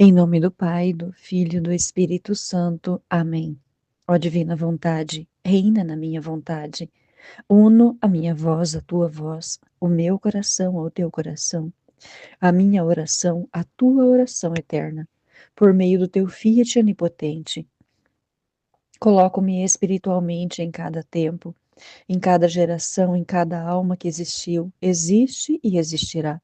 Em nome do Pai, do Filho e do Espírito Santo. Amém. Ó divina vontade, reina na minha vontade. Uno a minha voz à tua voz, o meu coração ao teu coração, a minha oração à tua oração eterna. Por meio do teu Fiat onipotente, coloco-me espiritualmente em cada tempo, em cada geração, em cada alma que existiu, existe e existirá.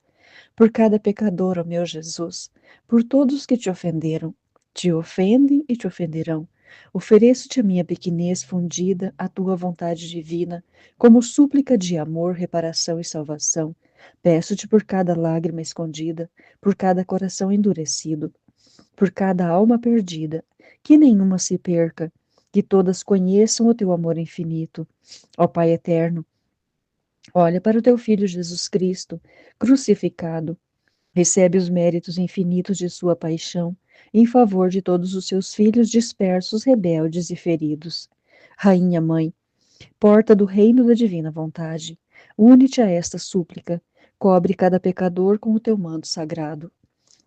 Por cada pecador, ó meu Jesus, por todos que te ofendem e te ofenderão. Ofereço-te a minha pequenez fundida à tua vontade divina, como súplica de amor, reparação e salvação. Peço-te por cada lágrima escondida, por cada coração endurecido, por cada alma perdida, que nenhuma se perca, que todas conheçam o teu amor infinito. Ó Pai eterno, olha para o teu Filho Jesus Cristo, crucificado. Recebe os méritos infinitos de sua paixão em favor de todos os seus filhos dispersos, rebeldes e feridos. Rainha Mãe, porta do reino da divina vontade, une-te a esta súplica, cobre cada pecador com o teu manto sagrado.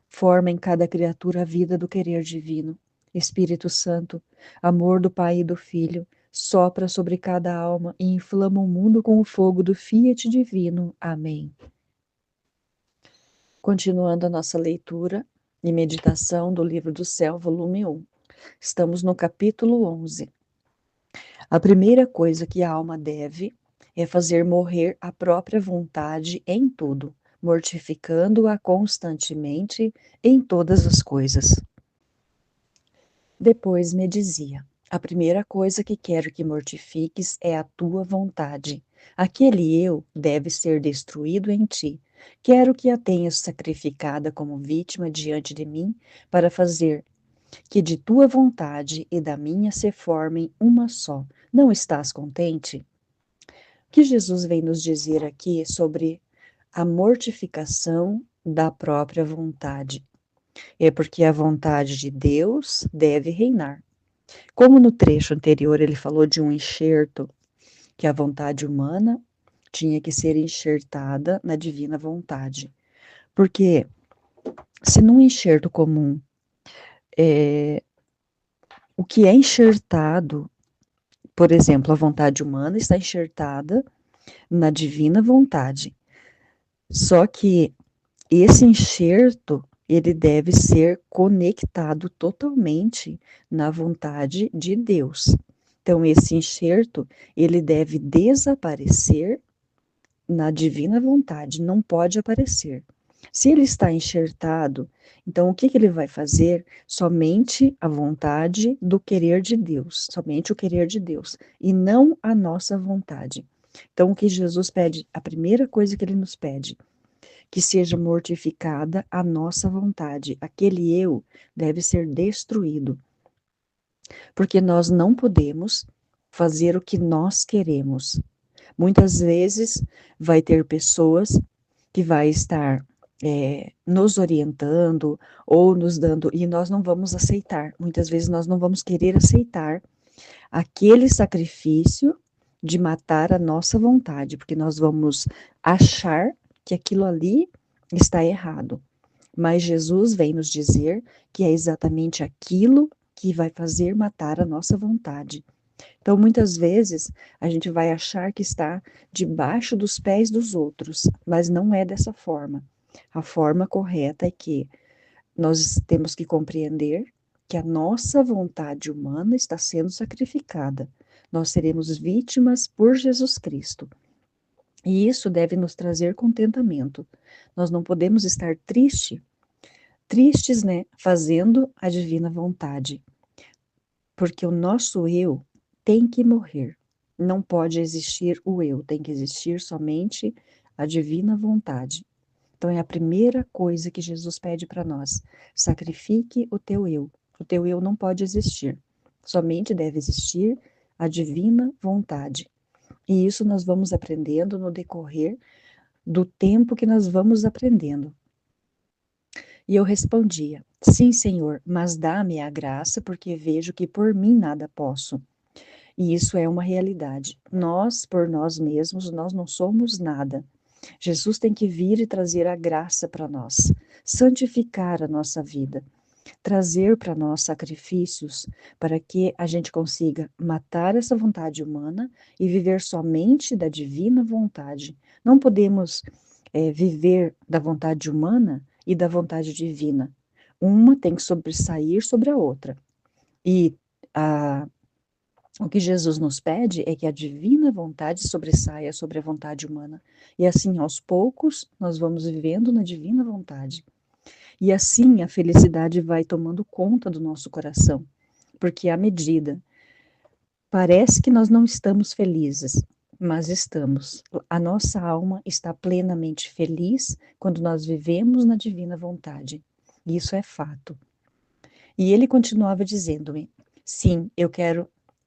Forma em cada criatura a vida do querer divino. Espírito Santo, amor do Pai e do Filho, sopra sobre cada alma e inflama o mundo com o fogo do Fiat divino. Amém. Continuando a nossa leitura e meditação do Livro do Céu, volume 1. Estamos no capítulo 11. A primeira coisa que a alma deve é fazer morrer a própria vontade em tudo, mortificando-a constantemente em todas as coisas. Depois me dizia: a primeira coisa que quero que mortifiques é a tua vontade. Aquele eu deve ser destruído em ti. Quero que a tenhas sacrificada como vítima diante de mim, para fazer que de tua vontade e da minha se formem uma só. Não estás contente? O que Jesus vem nos dizer aqui sobre a mortificação da própria vontade? É porque a vontade de Deus deve reinar. Como no trecho anterior ele falou de um enxerto, que a vontade humana tinha que ser enxertada na divina vontade. Porque se num enxerto comum, o que é enxertado, por exemplo, a vontade humana está enxertada na divina vontade. Só que esse enxerto, ele deve ser conectado totalmente na vontade de Deus. Então, esse enxerto, ele deve desaparecer na divina vontade, não pode aparecer. Se ele está enxertado, então o que ele vai fazer? Somente a vontade do querer de Deus, somente o querer de Deus, e não a nossa vontade. Então, o que Jesus pede, a primeira coisa que ele nos pede, que seja mortificada a nossa vontade. Aquele eu deve ser destruído, porque nós não podemos fazer o que nós queremos. Muitas vezes vai ter pessoas que vai estar nos orientando ou nos dando, e nós não vamos aceitar. Muitas vezes nós não vamos querer aceitar aquele sacrifício de matar a nossa vontade, porque nós vamos achar que aquilo ali está errado. Mas Jesus vem nos dizer que é exatamente aquilo que vai fazer matar a nossa vontade. Então, muitas vezes, a gente vai achar que está debaixo dos pés dos outros, mas não é dessa forma. A forma correta é que nós temos que compreender que a nossa vontade humana está sendo sacrificada. Nós seremos vítimas por Jesus Cristo. E isso deve nos trazer contentamento. Nós não podemos estar tristes, né, fazendo a divina vontade, porque o nosso eu tem que morrer. Não pode existir o eu, tem que existir somente a divina vontade. Então é a primeira coisa que Jesus pede para nós: sacrifique o teu eu. O teu eu não pode existir. Somente deve existir a divina vontade. E isso nós vamos aprendendo no decorrer do tempo que nós vamos aprendendo. E eu respondia: sim, Senhor, mas dá-me a graça, porque vejo que por mim nada posso. E isso é uma realidade. Nós, por nós mesmos, nós não somos nada. Jesus tem que vir e trazer a graça para nós, santificar a nossa vida. trazer para nós sacrifícios para que a gente consiga matar essa vontade humana e viver somente da divina vontade. Não podemos viver da vontade humana e da vontade divina. Uma tem que sobressair sobre a outra. E o que Jesus nos pede é que a divina vontade sobressaia sobre a vontade humana. E assim, aos poucos, nós vamos vivendo na divina vontade. E assim a felicidade vai tomando conta do nosso coração. Porque à medida, parece que nós não estamos felizes, mas estamos. A nossa alma está plenamente feliz quando nós vivemos na divina vontade. Isso é fato. E ele continuava dizendo-me: sim,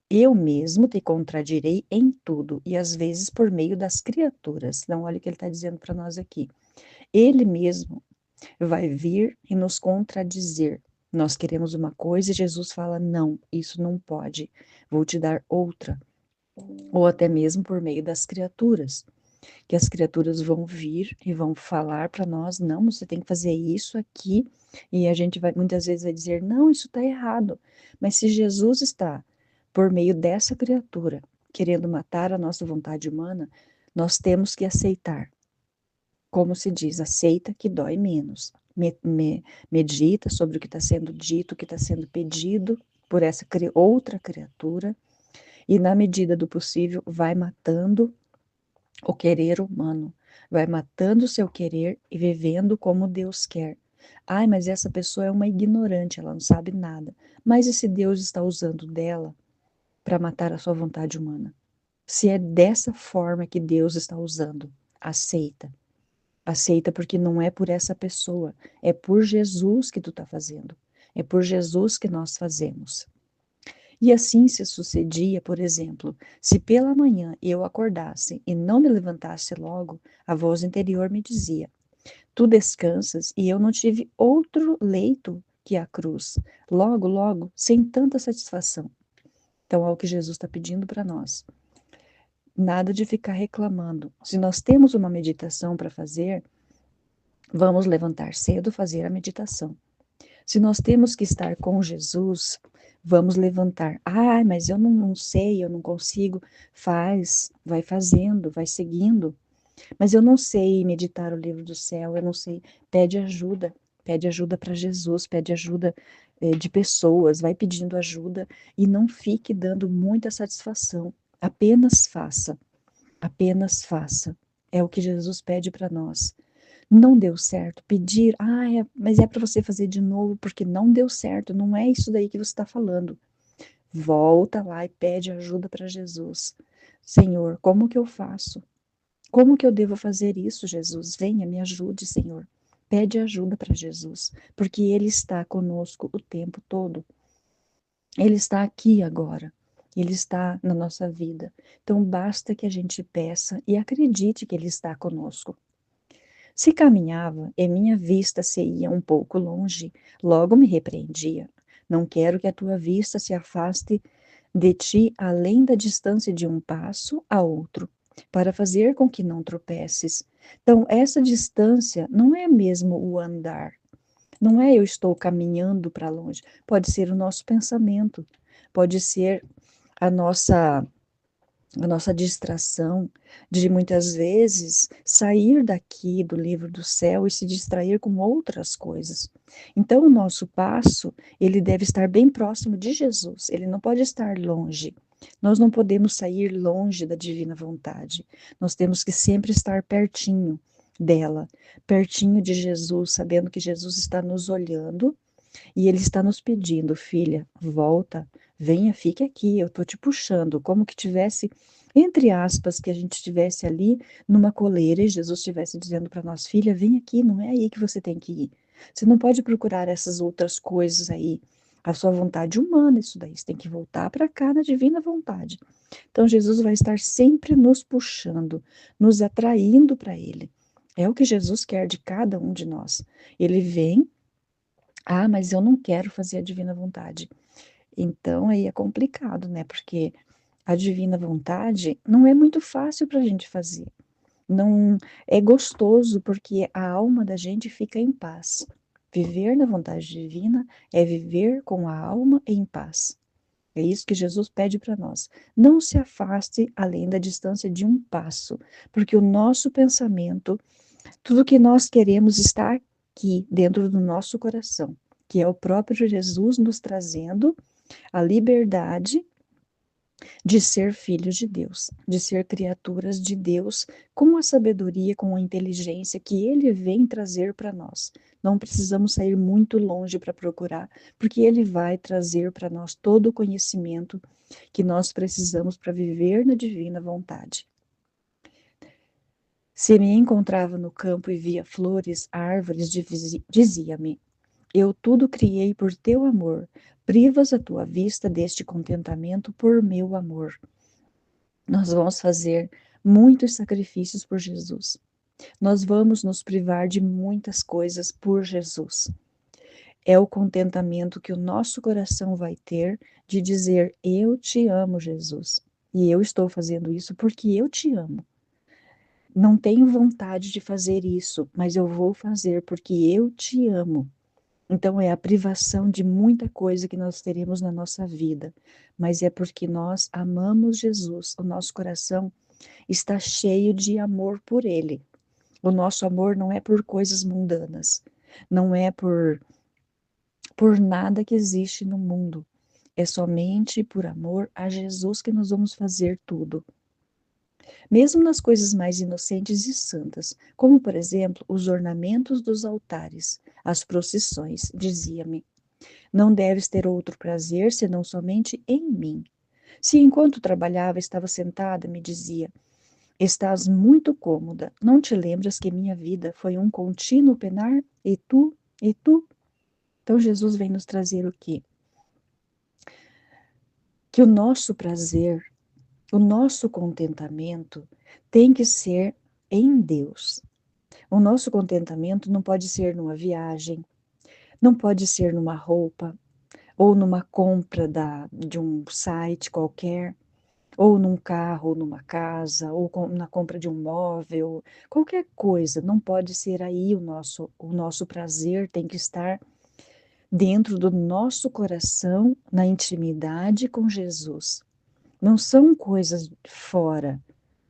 eu mesmo te contradirei em tudo, e às vezes por meio das criaturas. Então, olha o que ele está dizendo para nós aqui. Ele mesmo vai vir e nos contradizer. Nós queremos uma coisa e Jesus fala: não, isso não pode, vou te dar outra. Ou até mesmo por meio das criaturas, que as criaturas vão vir e vão falar para nós: não, você tem que fazer isso aqui, e a gente vai muitas vezes vai dizer: não, isso está errado. Mas se Jesus está por meio dessa criatura querendo matar a nossa vontade humana, nós temos que aceitar. Como se diz, aceita que dói menos. Medita sobre o que está sendo dito, o que está sendo pedido por essa outra criatura, e na medida do possível vai matando o querer humano, vai matando o seu querer e vivendo como Deus quer. Ai, mas essa pessoa é uma ignorante, ela não sabe nada. Mas e se Deus está usando dela para matar a sua vontade humana? Se é dessa forma que Deus está usando, aceita. Aceita porque não é por essa pessoa, é por Jesus que tu está fazendo. É por Jesus que nós fazemos. E assim se sucedia, por exemplo, se pela manhã eu acordasse e não me levantasse logo, a voz interior me dizia: tu descansas e eu não tive outro leito que a cruz. Logo, logo, sem tanta satisfação. Então, é o que Jesus está pedindo para nós. Nada de ficar reclamando. Se nós temos uma meditação para fazer, vamos levantar cedo, fazer a meditação. Se nós temos que estar com Jesus, vamos levantar. Ah, mas eu não sei, eu não consigo. Faz, vai fazendo, vai seguindo. Mas eu não sei meditar o livro do céu, eu não sei. Pede ajuda. Pede ajuda para Jesus, pede ajuda de pessoas, vai pedindo ajuda e não fique dando muita satisfação. Apenas faça, apenas faça. É o que Jesus pede para nós. Não deu certo, pedir, mas é para você fazer de novo porque não deu certo, não é isso daí que você está falando. Volta lá e pede ajuda para Jesus. Senhor, como que eu faço? Como que eu devo fazer isso, Jesus? Venha, me ajude, Senhor. Pede ajuda para Jesus, porque Ele está conosco o tempo todo. Ele está aqui agora. Ele está na nossa vida. Então basta que a gente peça e acredite que Ele está conosco. Se caminhava e minha vista se ia um pouco longe, logo me repreendia. Não quero que a tua vista se afaste de ti além da distância de um passo a outro, para fazer com que não tropeces. Então, essa distância não é mesmo o andar, não é eu estou caminhando para longe, pode ser o nosso pensamento, pode ser a nossa distração de muitas vezes sair daqui do livro do céu e se distrair com outras coisas. Então, o nosso passo, ele deve estar bem próximo de Jesus, ele não pode estar longe. Nós não podemos sair longe da divina vontade. Nós temos que sempre estar pertinho dela, pertinho de Jesus, sabendo que Jesus está nos olhando e ele está nos pedindo: filha, volta, venha, fique aqui, eu estou te puxando, como que tivesse, entre aspas, que a gente estivesse ali numa coleira e Jesus estivesse dizendo para nós: filha, vem aqui, não é aí que você tem que ir. Você não pode procurar essas outras coisas aí, a sua vontade humana, isso daí, você tem que voltar para cá na divina vontade. Então Jesus vai estar sempre nos puxando, nos atraindo para ele. É o que Jesus quer de cada um de nós. Ele vem, mas eu não quero fazer a divina vontade. Então aí é complicado, né? Porque a divina vontade não é muito fácil para a gente fazer. Não é gostoso porque a alma da gente fica em paz. Viver na vontade divina é viver com a alma em paz. É isso que Jesus pede para nós. Não se afaste além da distância de um passo, porque o nosso pensamento, tudo que nós queremos está aqui dentro do nosso coração, que é o próprio Jesus nos trazendo a liberdade de ser filhos de Deus, de ser criaturas de Deus, com a sabedoria, com a inteligência que Ele vem trazer para nós. Não precisamos sair muito longe para procurar, porque Ele vai trazer para nós todo o conhecimento que nós precisamos para viver na divina vontade. Se me encontrava no campo e via flores, árvores, dizia-me: eu tudo criei por teu amor, privas a tua vista deste contentamento por meu amor. Nós vamos fazer muitos sacrifícios por Jesus. Nós vamos nos privar de muitas coisas por Jesus. É o contentamento que o nosso coração vai ter de dizer: eu te amo, Jesus. E eu estou fazendo isso porque eu te amo. Não tenho vontade de fazer isso, mas eu vou fazer porque eu te amo. Então é a privação de muita coisa que nós teremos na nossa vida, mas é porque nós amamos Jesus. O nosso coração está cheio de amor por Ele. O nosso amor não é por coisas mundanas, não é por nada que existe no mundo. É somente por amor a Jesus que nós vamos fazer tudo. Mesmo nas coisas mais inocentes e santas, como por exemplo os ornamentos dos altares, as procissões, dizia-me: não deves ter outro prazer senão somente em mim. Se enquanto trabalhava estava sentada, me dizia: estás muito cômoda, não te lembras que minha vida foi um contínuo penar? E tu? E tu? Então Jesus vem nos trazer o quê? Que o nosso prazer, o nosso contentamento tem que ser em Deus. O nosso contentamento não pode ser numa viagem, não pode ser numa roupa, ou numa compra de um site qualquer, ou num carro, ou numa casa, ou na compra de um móvel, qualquer coisa, não pode ser aí o nosso prazer tem que estar dentro do nosso coração, na intimidade com Jesus. Não são coisas fora.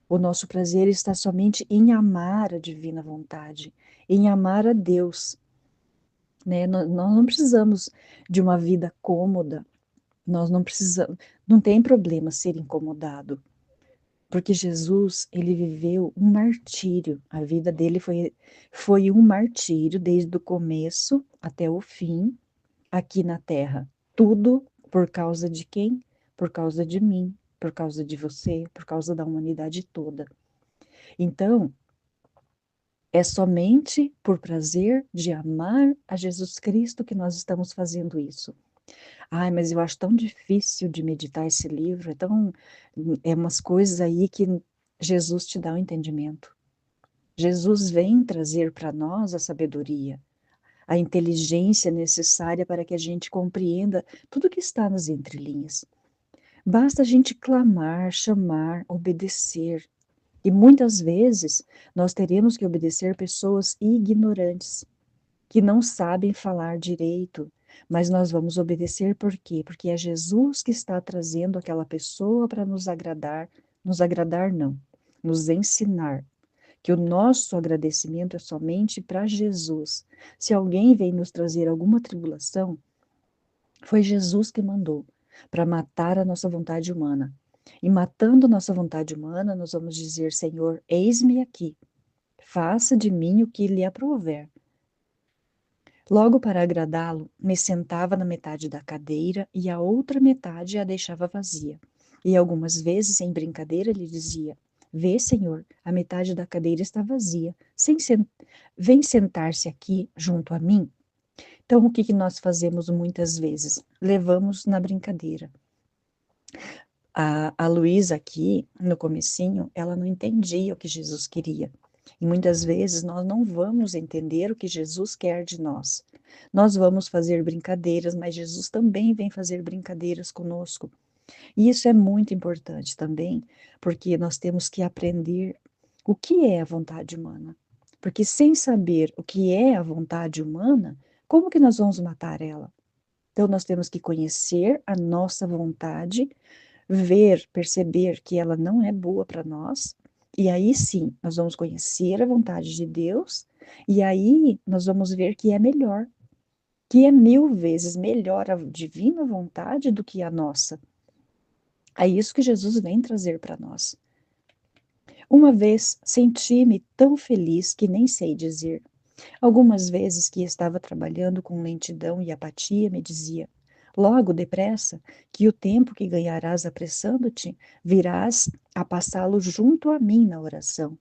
O nosso prazer está somente em amar a divina vontade, em amar a Deus, né? Nós não precisamos de uma vida cômoda, nós não precisamos, não tem problema ser incomodado, porque Jesus, ele viveu um martírio, a vida dele foi um martírio desde o começo até o fim, aqui na Terra. Tudo por causa de quem? Por causa de mim, por causa de você, por causa da humanidade toda. Então, é somente por prazer de amar a Jesus Cristo que nós estamos fazendo isso. Ai, mas eu acho tão difícil de meditar esse livro, é umas coisas aí que Jesus te dá o entendimento. Jesus vem trazer para nós a sabedoria, a inteligência necessária para que a gente compreenda tudo que está nas entrelinhas. Basta a gente clamar, chamar, obedecer. E muitas vezes nós teremos que obedecer pessoas ignorantes, que não sabem falar direito, mas nós vamos obedecer por quê? Porque é Jesus que está trazendo aquela pessoa para nos agradar não, nos ensinar, que o nosso agradecimento é somente para Jesus. Se alguém vem nos trazer alguma tribulação, foi Jesus que mandou para matar a nossa vontade humana. E matando nossa vontade humana, nós vamos dizer: Senhor, eis-me aqui, faça de mim o que lhe aprouver. Logo para agradá-lo, me sentava na metade da cadeira e a outra metade a deixava vazia. E algumas vezes, em brincadeira, lhe dizia: vê, Senhor, a metade da cadeira está vazia. Vem sentar-se aqui junto a mim. Então, o que que nós fazemos muitas vezes? Levamos na brincadeira. A Luísa aqui, no comecinho, ela não entendia o que Jesus queria. E muitas vezes nós não vamos entender o que Jesus quer de nós. Nós vamos fazer brincadeiras, mas Jesus também vem fazer brincadeiras conosco. E isso é muito importante também, porque nós temos que aprender o que é a vontade humana. Porque sem saber o que é a vontade humana, Como que nós vamos matar ela? Então, nós temos que conhecer a nossa vontade, ver, perceber que ela não é boa para nós, e aí sim, nós vamos conhecer a vontade de Deus, e aí nós vamos ver que é melhor, que é 1000 vezes melhor a divina vontade do que a nossa. É isso que Jesus vem trazer para nós. Uma vez senti-me tão feliz que nem sei dizer. Algumas vezes que estava trabalhando com lentidão e apatia, me dizia: logo, depressa, que o tempo que ganharás apressando-te, virás a passá-lo junto a mim na oração.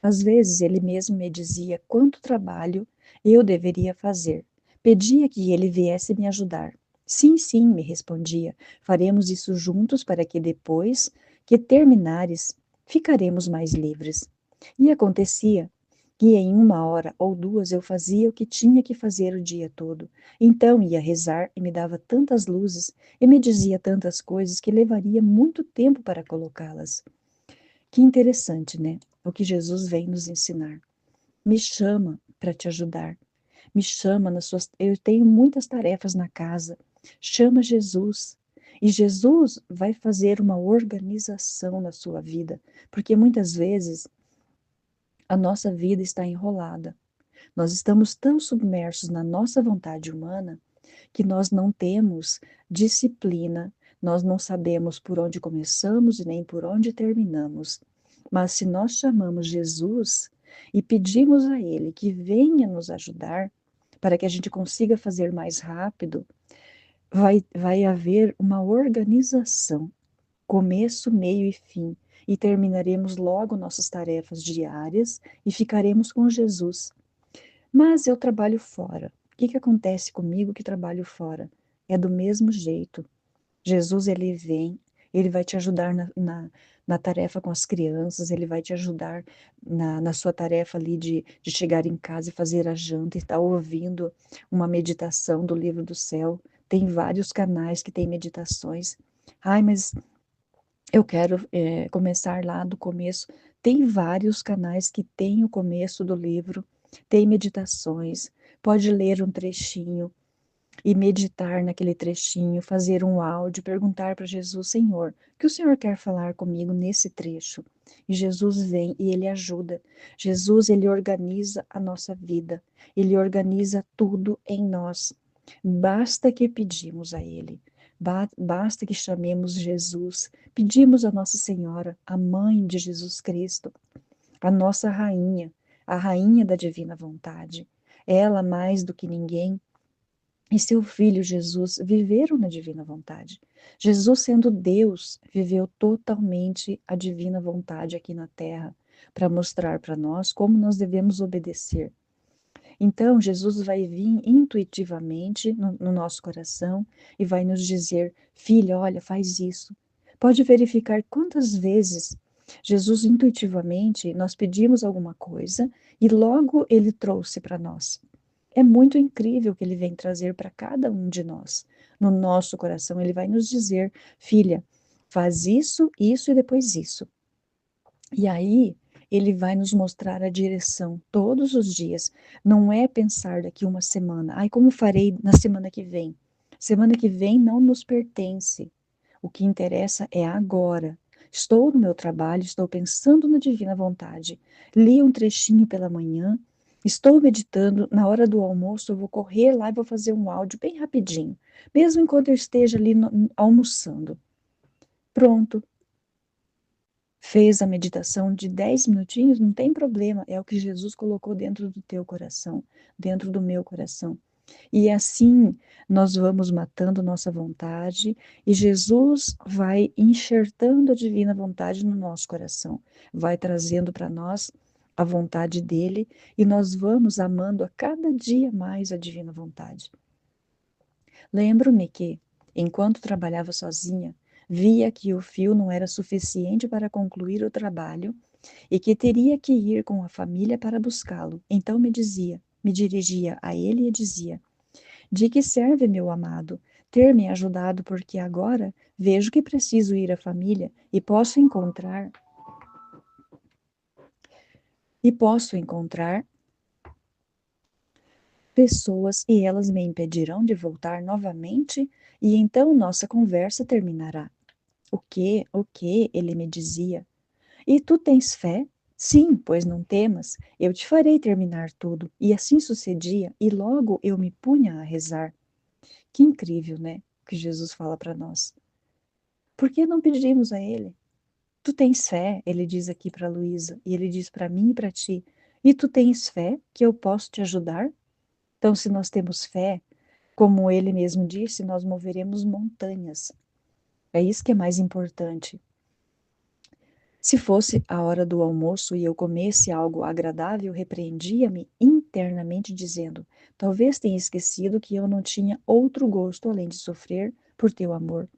Às vezes ele mesmo me dizia quanto trabalho eu deveria fazer. Pedia que ele viesse me ajudar. Sim, sim, me respondia, faremos isso juntos para que depois que terminares, ficaremos mais livres. E acontecia que em 1 hora ou 2 eu fazia o que tinha que fazer o dia todo. Então ia rezar e me dava tantas luzes e me dizia tantas coisas que levaria muito tempo para colocá-las. Que interessante, né? O que Jesus vem nos ensinar. Me chama para te ajudar. Me chama nas suas. Eu tenho muitas tarefas na casa. Chama Jesus. E Jesus vai fazer uma organização na sua vida, porque muitas vezes a nossa vida está enrolada. Nós estamos tão submersos na nossa vontade humana que nós não temos disciplina, nós não sabemos por onde começamos e nem por onde terminamos. Mas se nós chamamos Jesus e pedimos a Ele que venha nos ajudar, para que a gente consiga fazer mais rápido, vai haver uma organização, começo, meio e fim, e terminaremos logo nossas tarefas diárias e ficaremos com Jesus. Mas eu trabalho fora. O que que acontece comigo que trabalho fora? É do mesmo jeito. Jesus, ele vem, ele vai te ajudar na tarefa com as crianças, ele vai te ajudar na sua tarefa ali de chegar em casa e fazer a janta e estar ouvindo uma meditação do livro do céu. Tem vários canais que tem meditações. Ai, mas eu quero começar lá do começo. Tem vários canais que tem o começo do livro, tem meditações, pode ler um trechinho e meditar naquele trechinho, fazer um áudio, perguntar para Jesus: Senhor, o que o Senhor quer falar comigo nesse trecho? E Jesus vem e ele ajuda. Jesus, ele organiza a nossa vida, ele organiza tudo em nós. Basta que pedimos a ele. Basta que chamemos Jesus, pedimos a Nossa Senhora, a mãe de Jesus Cristo, a nossa rainha, a rainha da divina vontade. Ela, mais do que ninguém, e seu filho Jesus viveram na divina vontade. Jesus, sendo Deus, viveu totalmente a divina vontade aqui na terra, para mostrar para nós como nós devemos obedecer. Então, Jesus vai vir intuitivamente no nosso coração e vai nos dizer: filha, olha, faz isso. Pode verificar quantas vezes Jesus intuitivamente nós pedimos alguma coisa e logo ele trouxe para nós. É muito incrível o que ele vem trazer para cada um de nós. No nosso coração, ele vai nos dizer: filha, faz isso, isso e depois isso. E aí, ele vai nos mostrar a direção todos os dias. Não é pensar daqui uma semana, ai, como farei na semana que vem? Semana que vem não nos pertence. O que interessa é agora. Estou no meu trabalho, estou pensando na divina vontade. Li um trechinho pela manhã, estou meditando, na hora do almoço eu vou correr lá e vou fazer um áudio bem rapidinho, mesmo enquanto eu esteja ali almoçando. Pronto, fez a meditação de 10 minutinhos, não tem problema, é o que Jesus colocou dentro do teu coração, dentro do meu coração. E assim nós vamos matando nossa vontade e Jesus vai enxertando a divina vontade no nosso coração, vai trazendo para nós a vontade dele e nós vamos amando a cada dia mais a divina vontade. Lembro-me que, enquanto trabalhava sozinha, via que o fio não era suficiente para concluir o trabalho e que teria que ir com a família para buscá-lo. Então me dirigia a ele e dizia: de que serve, meu amado, ter me ajudado, porque agora vejo que preciso ir à família e posso encontrar pessoas e elas me impedirão de voltar novamente e então nossa conversa terminará. O que? O que? Ele me dizia. E tu tens fé? Sim, pois não temas, eu te farei terminar tudo. E assim sucedia, e logo eu me punha a rezar. Que incrível, né? Que Jesus fala para nós. Por que não pedimos a Ele? Tu tens fé, ele diz aqui para Luísa, e ele diz para mim e para ti. E tu tens fé que eu posso te ajudar? Então, se nós temos fé, como ele mesmo disse, nós moveremos montanhas. É isso que é mais importante. Se fosse a hora do almoço e eu comesse algo agradável, repreendia-me internamente, dizendo: talvez tenha esquecido que eu não tinha outro gosto além de sofrer por teu amor,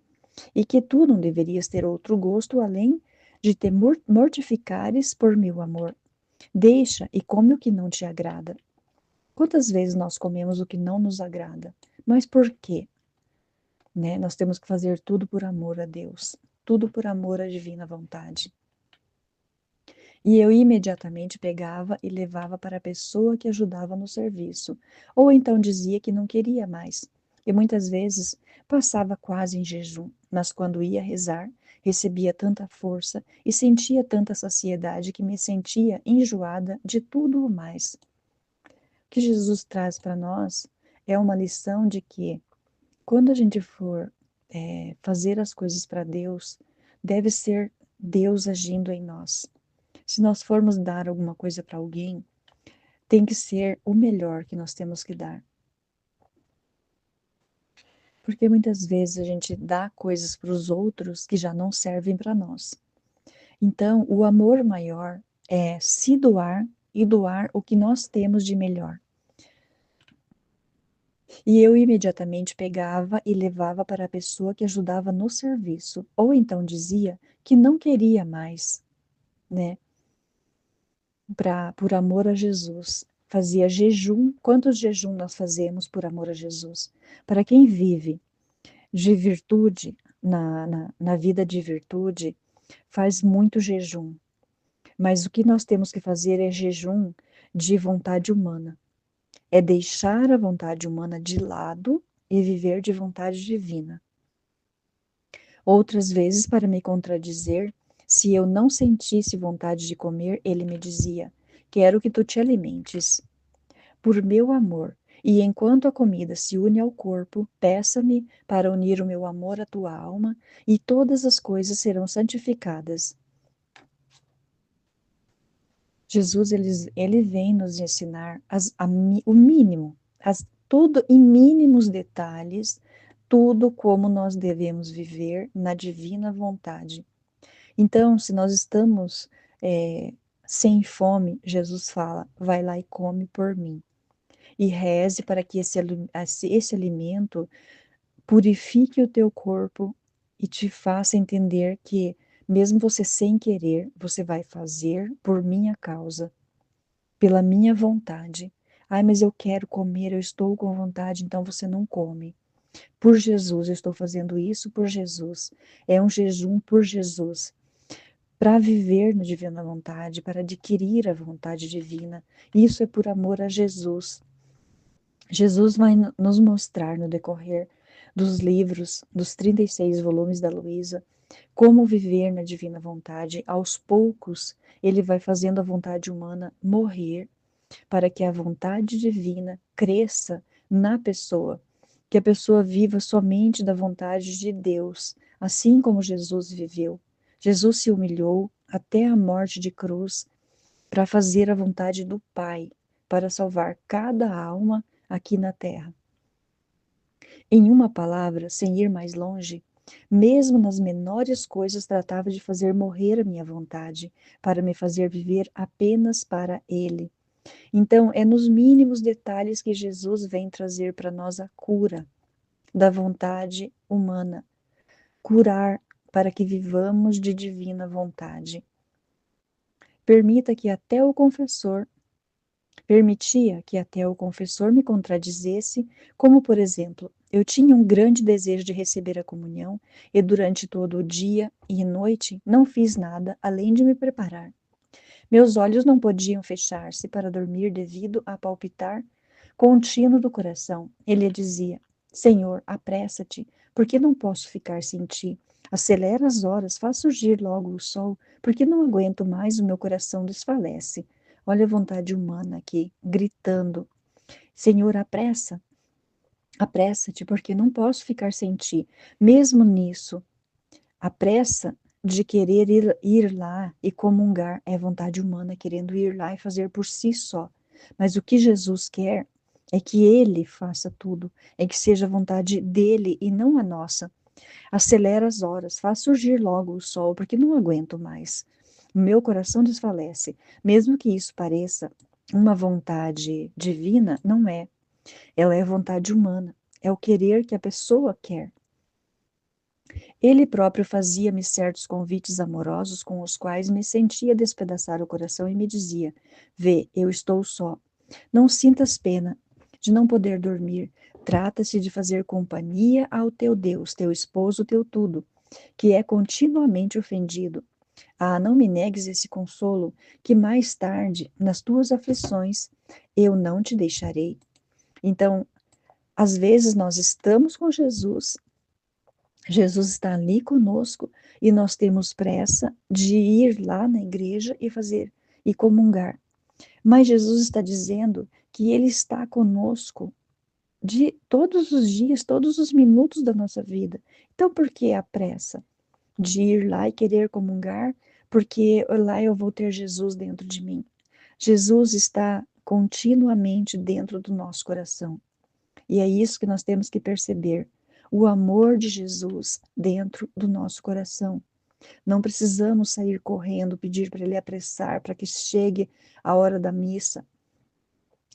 e que tu não deverias ter outro gosto além de te mortificares por meu amor. Deixa e come o que não te agrada. Quantas vezes nós comemos o que não nos agrada? Mas por quê? Né? Nós temos que fazer tudo por amor a Deus, tudo por amor à divina vontade. E eu imediatamente pegava e levava para a pessoa que ajudava no serviço, ou então dizia que não queria mais. E muitas vezes passava quase em jejum, mas quando ia rezar, recebia tanta força e sentia tanta saciedade que me sentia enjoada de tudo o mais. O que Jesus traz para nós é uma lição de que, quando a gente for fazer as coisas para Deus, deve ser Deus agindo em nós. Se nós formos dar alguma coisa para alguém, tem que ser o melhor que nós temos que dar. Porque muitas vezes a gente dá coisas para os outros que já não servem para nós. Então, o amor maior é se doar e doar o que nós temos de melhor. E eu imediatamente pegava e levava para a pessoa que ajudava no serviço, ou então dizia que não queria mais, né? Por amor a Jesus. Fazia jejum. Quantos jejum nós fazemos por amor a Jesus? Para quem vive de virtude, na vida de virtude, faz muito jejum. Mas o que nós temos que fazer é jejum de vontade humana. É deixar a vontade humana de lado e viver de vontade divina. Outras vezes, para me contradizer, se eu não sentisse vontade de comer, ele me dizia: quero que tu te alimentes por meu amor, e enquanto a comida se une ao corpo, peça-me para unir o meu amor à tua alma, e todas as coisas serão santificadas. Jesus, ele vem nos ensinar o mínimo, tudo em mínimos detalhes, tudo como nós devemos viver na divina vontade. Então, se nós estamos sem fome, Jesus fala: vai lá e come por mim. E reze para que esse alimento purifique o teu corpo e te faça entender que, mesmo você sem querer, você vai fazer por minha causa, pela minha vontade. Ai, mas eu quero comer, eu estou com vontade, então você não come. Por Jesus, eu estou fazendo isso por Jesus. É um jejum por Jesus, para viver na divina vontade, para adquirir a vontade divina. Isso é por amor a Jesus. Jesus vai nos mostrar no decorrer dos livros, dos 36 volumes da Luísa, como viver na divina vontade. Aos poucos, ele vai fazendo a vontade humana morrer para que a vontade divina cresça na pessoa, que a pessoa viva somente da vontade de Deus, assim como Jesus viveu. Jesus se humilhou até a morte de cruz para fazer a vontade do Pai, para salvar cada alma aqui na terra. Em uma palavra, sem ir mais longe, mesmo nas menores coisas tratava de fazer morrer a minha vontade, para me fazer viver apenas para Ele. Então, é nos mínimos detalhes que Jesus vem trazer para nós a cura da vontade humana, curar para que vivamos de divina vontade. Permita que até o confessor Permitia que até o confessor me contradizesse, como, por exemplo, eu tinha um grande desejo de receber a comunhão e durante todo o dia e noite não fiz nada além de me preparar. Meus olhos não podiam fechar-se para dormir devido a palpitar contínuo do coração. Ele dizia: Senhor, apressa-te, porque não posso ficar sem ti. Acelera as horas, faz surgir logo o sol, porque não aguento mais, o meu coração desfalece. Olha a vontade humana aqui, gritando: Senhor, apressa-te, porque não posso ficar sem ti. Mesmo nisso, a pressa de querer ir lá e comungar é vontade humana, querendo ir lá e fazer por si só. Mas o que Jesus quer é que ele faça tudo, é que seja a vontade dele e não a nossa. Acelera as horas, faz surgir logo o sol, porque não aguento mais. O meu coração desfalece. Mesmo que isso pareça uma vontade divina, não é. Ela é vontade humana. É o querer que a pessoa quer. Ele próprio fazia-me certos convites amorosos com os quais me sentia despedaçar o coração e me dizia: Vê, eu estou só. Não sintas pena de não poder dormir. Trata-se de fazer companhia ao teu Deus, teu esposo, teu tudo, que é continuamente ofendido. Ah, não me negues esse consolo, que mais tarde, nas tuas aflições, eu não te deixarei. Então, às vezes nós estamos com Jesus, Jesus está ali conosco e nós temos pressa de ir lá na igreja e fazer e comungar. Mas Jesus está dizendo que ele está conosco de todos os dias, todos os minutos da nossa vida. Então, por que a pressa de ir lá e querer comungar? Porque lá eu vou ter Jesus dentro de mim. Jesus está continuamente dentro do nosso coração. E é isso que nós temos que perceber. O amor de Jesus dentro do nosso coração. Não precisamos sair correndo, pedir para Ele apressar, para que chegue a hora da missa,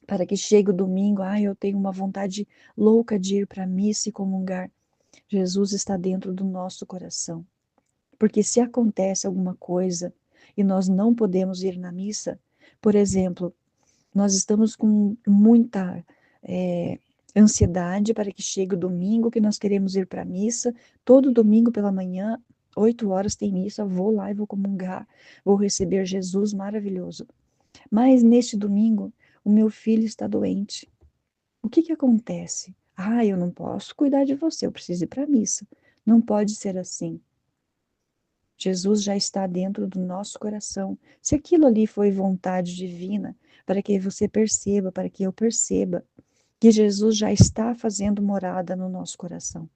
para que chegue o domingo. Ah, eu tenho uma vontade louca de ir para a missa e comungar. Jesus está dentro do nosso coração. Porque se acontece alguma coisa e nós não podemos ir na missa, por exemplo, nós estamos com muita ansiedade para que chegue o domingo, que nós queremos ir para a missa. Todo domingo pela manhã, 8 horas tem missa, vou lá e vou comungar, vou receber Jesus maravilhoso. Mas neste domingo, o meu filho está doente. O que que acontece? Ah, eu não posso cuidar de você, eu preciso ir para a missa. Não pode ser assim. Jesus já está dentro do nosso coração. Se aquilo ali foi vontade divina, para que você perceba, para que eu perceba, que Jesus já está fazendo morada no nosso coração.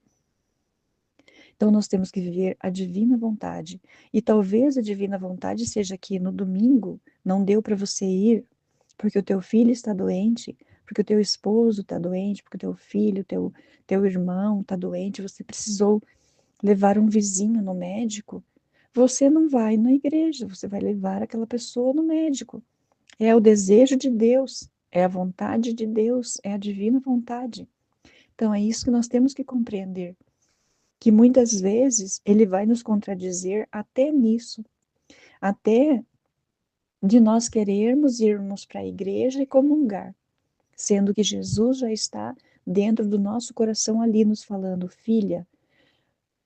Então nós temos que viver a divina vontade. E talvez a divina vontade seja que no domingo não deu para você ir, porque o teu filho está doente, porque o teu esposo está doente, porque o teu filho, teu irmão está doente, você precisou levar um vizinho no médico. Você não vai na igreja, você vai levar aquela pessoa no médico. É o desejo de Deus, é a vontade de Deus, é a divina vontade. Então é isso que nós temos que compreender, que muitas vezes ele vai nos contradizer até nisso, até de nós querermos irmos para a igreja e comungar, sendo que Jesus já está dentro do nosso coração ali nos falando: filha,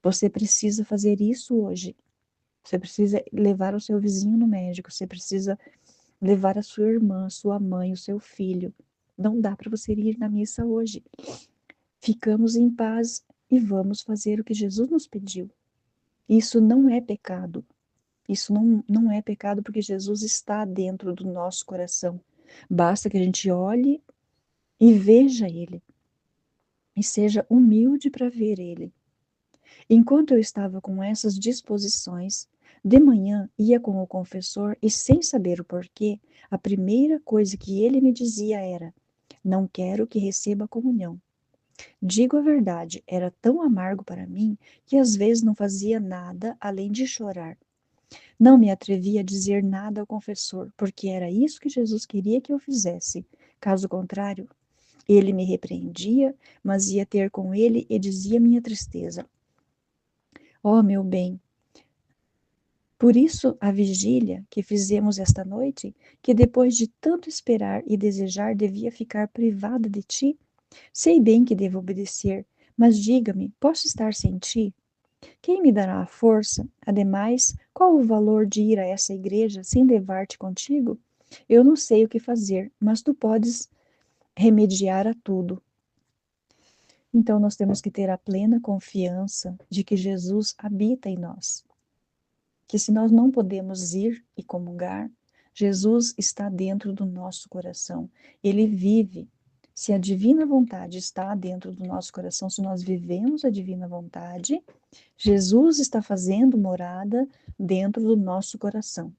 você precisa fazer isso hoje. Você precisa levar o seu vizinho no médico, você precisa levar a sua irmã, a sua mãe, o seu filho. Não dá para você ir na missa hoje. Ficamos em paz e vamos fazer o que Jesus nos pediu. Isso não é pecado. Isso não é pecado porque Jesus está dentro do nosso coração. Basta que a gente olhe e veja Ele. E seja humilde para ver Ele. Enquanto eu estava com essas disposições, de manhã ia com o confessor e, sem saber o porquê, a primeira coisa que ele me dizia era: Não quero que receba a comunhão. Digo a verdade, era tão amargo para mim que às vezes não fazia nada além de chorar. Não me atrevia a dizer nada ao confessor, porque era isso que Jesus queria que eu fizesse. Caso contrário, ele me repreendia, mas ia ter com ele e dizia minha tristeza: Ó, meu bem, por isso a vigília que fizemos esta noite, que depois de tanto esperar e desejar devia ficar privada de ti, sei bem que devo obedecer, mas diga-me, posso estar sem ti? Quem me dará a força? Ademais, qual o valor de ir a essa igreja sem levar-te contigo? Eu não sei o que fazer, mas tu podes remediar a tudo. Então, nós temos que ter a plena confiança de que Jesus habita em nós. Que se nós não podemos ir e comungar, Jesus está dentro do nosso coração. Ele vive. Se a divina vontade está dentro do nosso coração, se nós vivemos a divina vontade, Jesus está fazendo morada dentro do nosso coração.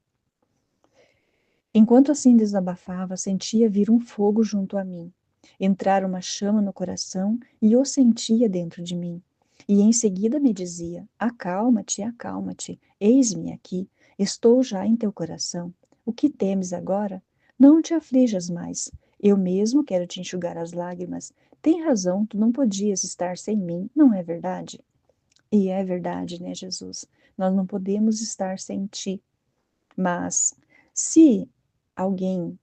Enquanto assim desabafava, sentia vir um fogo junto a mim, entrar uma chama no coração e o sentia dentro de mim. E em seguida me dizia: acalma-te, acalma-te, eis-me aqui, estou já em teu coração. O que temes agora? Não te aflijas mais. Eu mesmo quero te enxugar as lágrimas. Tem razão, tu não podias estar sem mim, não é verdade? E é verdade, né, Jesus? Nós não podemos estar sem ti. Mas se alguém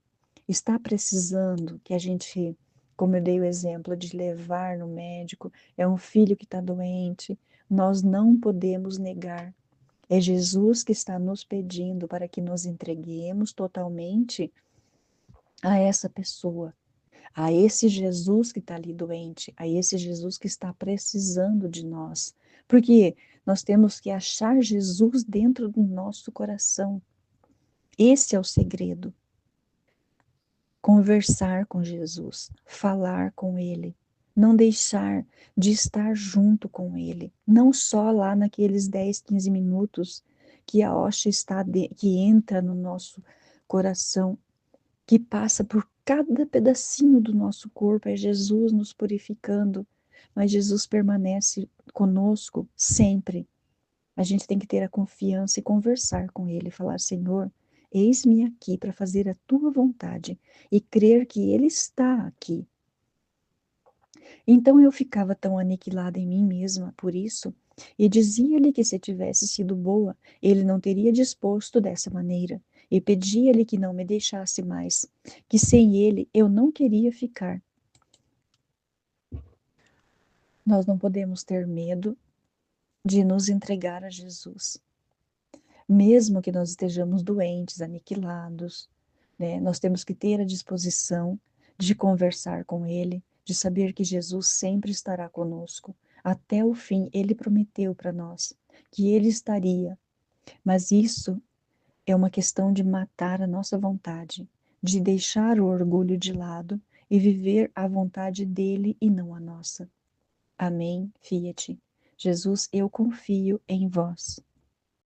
está precisando que a gente, como eu dei o exemplo de levar no médico, é um filho que está doente, nós não podemos negar. É Jesus que está nos pedindo para que nos entreguemos totalmente a essa pessoa, a esse Jesus que está ali doente, a esse Jesus que está precisando de nós. Porque nós temos que achar Jesus dentro do nosso coração. Esse é o segredo. Conversar com Jesus, falar com Ele, não deixar de estar junto com Ele, não só lá naqueles 10, 15 minutos que a hóstia que entra no nosso coração, que passa por cada pedacinho do nosso corpo, é Jesus nos purificando, mas Jesus permanece conosco sempre. A gente tem que ter a confiança e conversar com Ele, falar: Senhor, eis-me aqui para fazer a tua vontade e crer que Ele está aqui. Então eu ficava tão aniquilada em mim mesma por isso e dizia-lhe que se tivesse sido boa, Ele não teria disposto dessa maneira, e pedia-lhe que não me deixasse mais, que sem Ele eu não queria ficar. Nós não podemos ter medo de nos entregar a Jesus. Mesmo que nós estejamos doentes, aniquilados, né? Nós temos que ter a disposição de conversar com Ele, de saber que Jesus sempre estará conosco. Até o fim, Ele prometeu para nós que Ele estaria. Mas isso é uma questão de matar a nossa vontade, de deixar o orgulho de lado e viver a vontade dele e não a nossa. Amém, Fiat. Jesus, eu confio em vós.